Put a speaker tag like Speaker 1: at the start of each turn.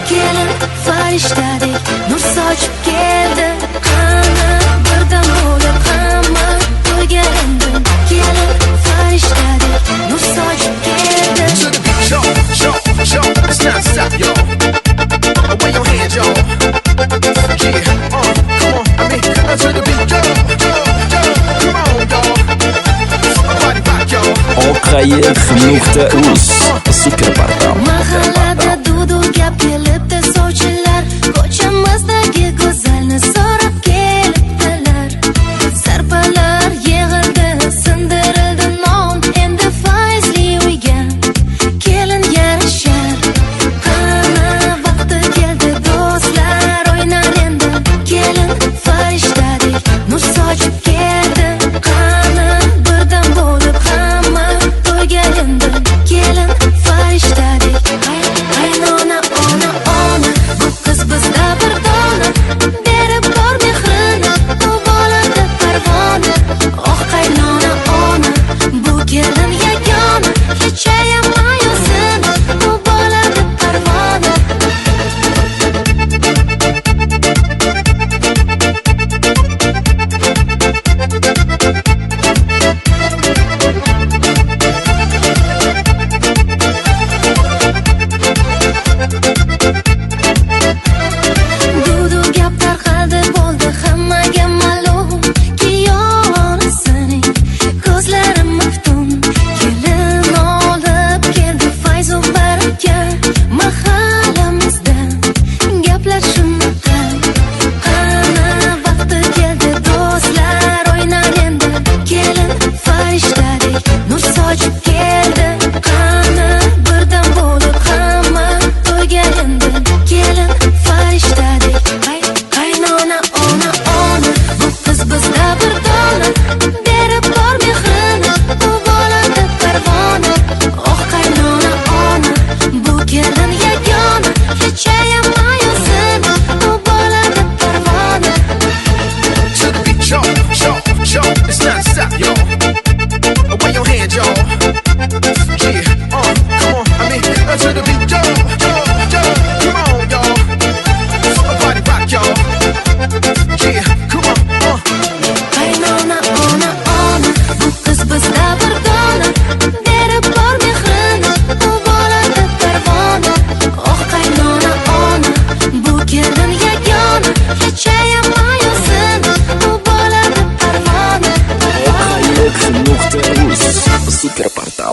Speaker 1: kelin farishtadek nur sochib keldi. Qani birdan bo'lib hamma to'yga indim. Kelin farishtadek nur sochib keldi.
Speaker 2: To the beat, yo, it's not stop, yo. Away your hands, yo. Yeah, come on, I mean, to the beat, yo, come on, yo. Body rock, yo.
Speaker 3: OKF.uz Superportal.
Speaker 1: Mahallada dudu gap kelibdi, sovchilar ko'chamizdagi go'zalni so'rab kelibdilar. Sarpalar yig'ildi, sindirildi non, endi faizli uyga kelin yarashar. Qani vaqti keldi do'stlar, o'ynar endi. Kelin farishtadek nur sochib keldi. Qani birdan bo'lib hamma to'yga endi. Kelin farishtadek qaynona ona bu qiz bizda bir dona. Berib bor mehrini, u bolada parvona. Oh qaynona ona, bu kelin yagona. Hechayam mayosin, u bolada parvona. Dudu gap tarqaldi, bo'ldi hammaga ma'lum. Kiyonasining ko'zlari maftun. Kelin olib keldi fayzu baraka. Mahallamizda gaplar shunaqa. Qani vaqti keldi do'stlar, o'ynar endi. Kelin farishtadek nur sochib keldi. Qani birdan bo'lib hamma to'yga endi. Kelin farishtadek qaynona ona bu qiz bizda bir dona. Berib bor mehrini, u bolada parvona. Oh qaynona ona, bu kelin yagona. Hechayam mayosin, u bolada parvona.
Speaker 2: To the beat, yo, it's not stop, yo. Away your hands, yo. Yeah, come on, I mean, to the beat, yo, come on, yo. Body rock, yo. Yeah, come on,
Speaker 1: Qaynona ona bu qiz bizda bir dona. Berib bor mehrini, u bolada parvona. Oh qaynona ona, bu kelin yagona. Hechayam mayosin, u bolada parvona.
Speaker 3: OKF.uz Superportal.